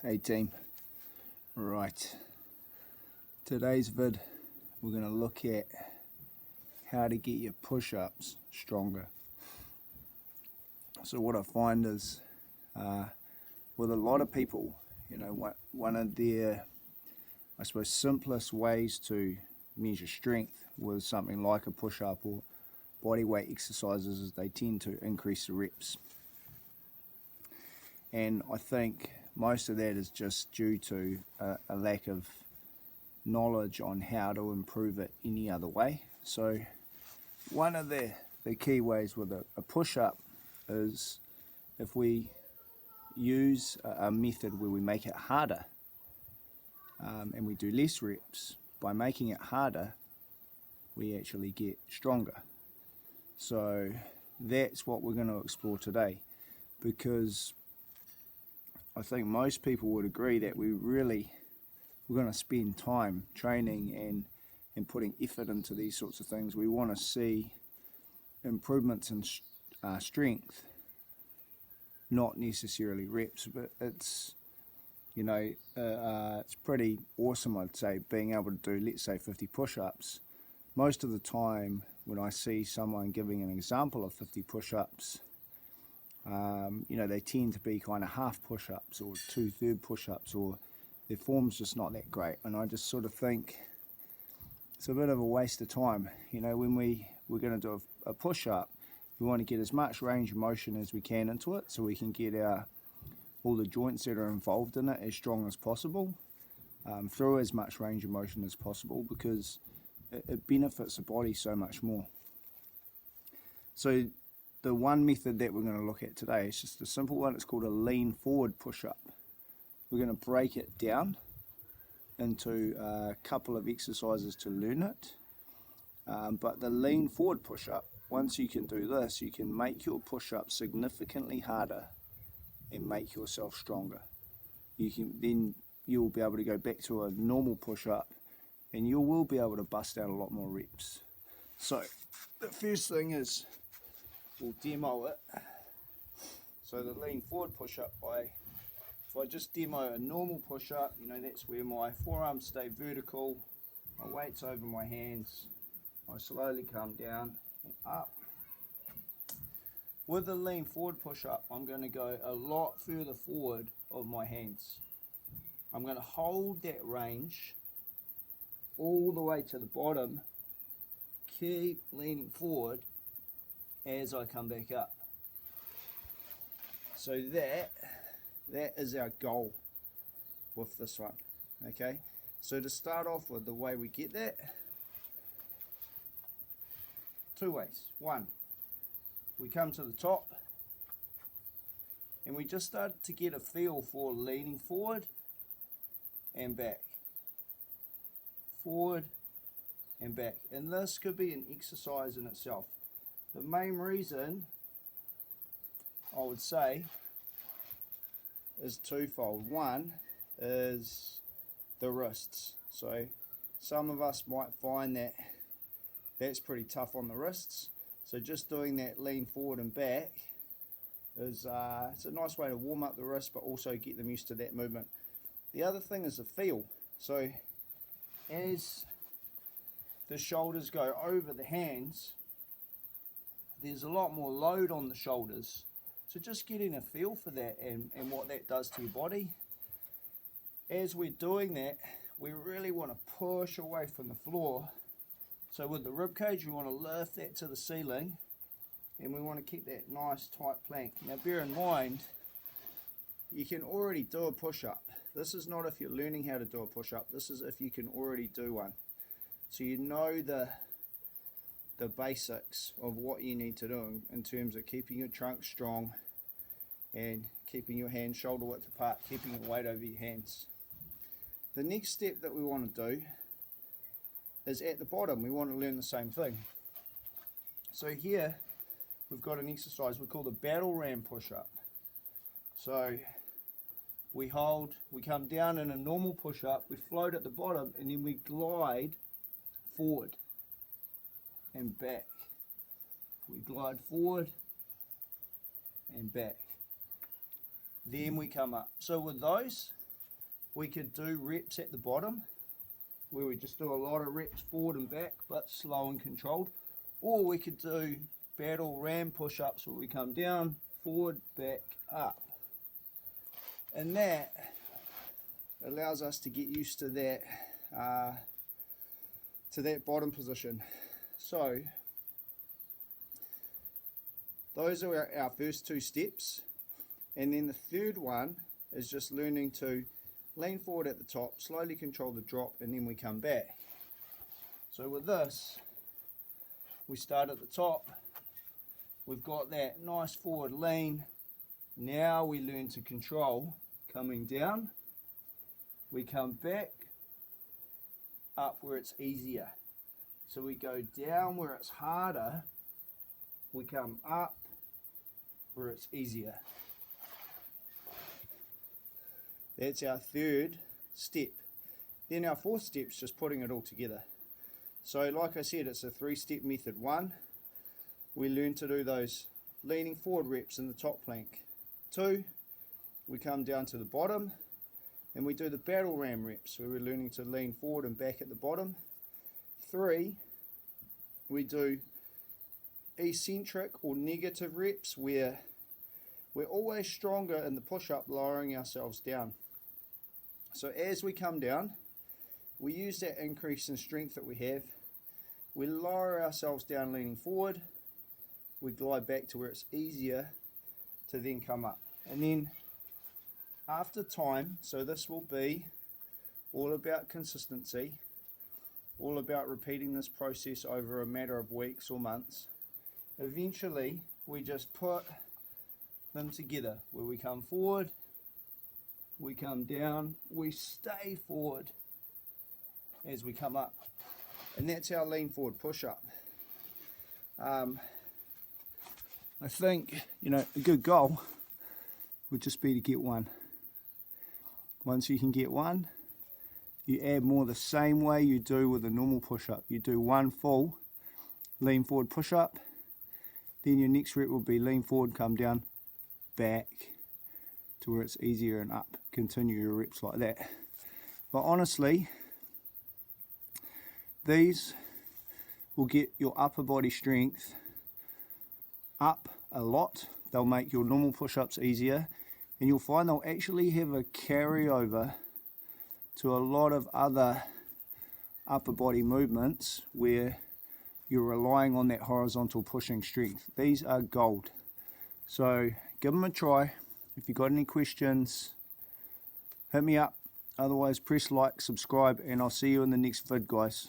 Hey team, right, today's vid we're going to look at how to get your push-ups stronger. So what I find is with a lot of people, one of their, I suppose, simplest ways to measure strength with something like a push-up or body weight exercises is they tend to increase the reps. And I think most of that is just due to a lack of knowledge on how to improve it any other way. So one of the key ways with a push-up is if we use a method where we make it harder and we do less reps. By making it harder, we actually get stronger. So that's what we're going to explore today, because I think most people would agree that we're going to spend time training and putting effort into these sorts of things. We want to see improvements in strength, not necessarily reps, but it's pretty awesome, I'd say, being able to do, let's say, 50 push-ups. Most of the time when I see someone giving an example of 50 push-ups, they tend to be kind of half push-ups or 2/3 push-ups, or their form's just not that great. And I just sort of think it's a bit of a waste of time. When we're going to do a push-up, we want to get as much range of motion as we can into it, so we can get all the joints that are involved in it as strong as possible, through as much range of motion as possible, because it benefits the body so much more. So the one method that we're going to look at today is just a simple one. It's called a lean forward push-up. We're going to break it down into a couple of exercises to learn it. But the lean forward push-up, once you can do this, you can make your push-up significantly harder and make yourself stronger. Then you'll be able to go back to a normal push-up, and you will be able to bust out a lot more reps. So the first thing is, we'll demo it. So the lean forward push-up, if I just demo a normal push-up, that's where my forearms stay vertical, my weight's over my hands, I slowly come down and up. With the lean forward push-up, I'm going to go a lot further forward of my hands. I'm going to hold that range all the way to the bottom, keep leaning forward as I come back up. So that is our goal with this one. Okay, so to start off with, the way we get that, two ways. One, we come to the top and we just start to get a feel for leaning forward and back, forward and back. And this could be an exercise in itself. The main reason, I would say, is twofold. One is the wrists. So some of us might find that that's pretty tough on the wrists. So just doing that lean forward and back is it's a nice way to warm up the wrists, but also get them used to that movement. The other thing is the feel. So as the shoulders go over the hands, there's a lot more load on the shoulders. So just getting a feel for that and what that does to your body. As we're doing that, we really want to push away from the floor. So with the rib cage, we want to lift that to the ceiling, and we want to keep that nice tight plank. Now bear in mind, you can already do a push-up. This is not if you're learning how to do a push-up. This is if you can already do one. So you know the basics of what you need to do in terms of keeping your trunk strong and keeping your hands shoulder width apart, keeping your weight over your hands. The next step that we want to do is at the bottom. We want to learn the same thing. So here we've got an exercise we call the battle ram push-up. So we come down in a normal push-up, we float at the bottom, and then we glide forward and back. We glide forward and back. Then we come up. So with those, we could do reps at the bottom, where we just do a lot of reps forward and back, but slow and controlled. Or we could do battle ram push-ups, where we come down, forward, back, up. And that allows us to get used to that bottom position. So those are our first two steps, and then the third one is just learning to lean forward at the top, slowly control the drop, and then we come back. So with this, we start at the top, we've got that nice forward lean. Now we learn to control coming down, we come back up where it's easier. So we go down where it's harder, we come up where it's easier. That's our third step. Then our fourth step is just putting it all together. So like I said, it's a 3-step method. 1, we learn to do those leaning forward reps in the top plank. 2, we come down to the bottom and we do the battle ram reps, where we're learning to lean forward and back at the bottom. 3, we do eccentric or negative reps, where we're always stronger in the push-up, lowering ourselves down. So as we come down, we use that increase in strength that we have, we lower ourselves down leaning forward, we glide back to where it's easier to then come up. And then after time, so this will be all about consistency, all about repeating this process over a matter of weeks or months. Eventually we just put them together, where we come forward, we come down, we stay forward as we come up, and that's our lean forward push-up. I think, a good goal would just be to get one. Once you can get one, you add more the same way you do with a normal push-up. You do one full lean forward push-up, then your next rep will be lean forward, come down, back to where it's easier, and up. Continue your reps like that. But honestly, these will get your upper body strength up a lot. They'll make your normal push-ups easier, and you'll find they'll actually have a carryover to a lot of other upper body movements where you're relying on that horizontal pushing strength. These are gold. So give them a try. If you've got any questions, hit me up. Otherwise, press like, subscribe, and I'll see you in the next vid, guys.